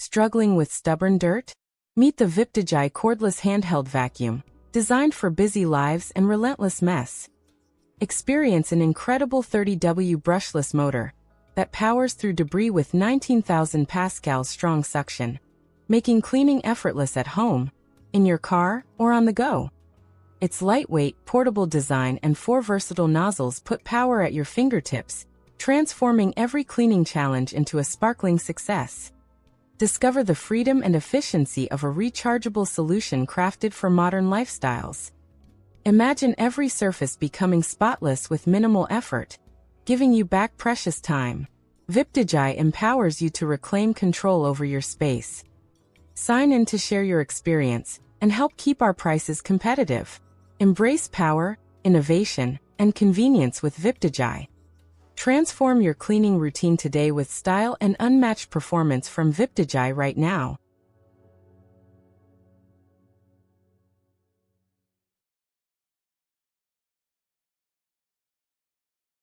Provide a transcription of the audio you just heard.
Struggling with stubborn dirt? Meet the VIPDIGI cordless handheld vacuum, designed for busy lives and relentless mess. Experience an incredible 30W brushless motor that powers through debris with 19,000 pascals strong suction, making cleaning effortless at home, in your car, or on the go. Its lightweight, portable design and 4 versatile nozzles put power at your fingertips, transforming every cleaning challenge into a sparkling success. Discover the freedom and efficiency of a rechargeable solution crafted for modern lifestyles. Imagine every surface becoming spotless with minimal effort, giving you back precious time. VIPDIGI empowers you to reclaim control over your space. Sign in to share your experience and help keep our prices competitive. Embrace power, innovation, and convenience with VIPDIGI. Transform your cleaning routine today with style and unmatched performance from VIPDIGI right now.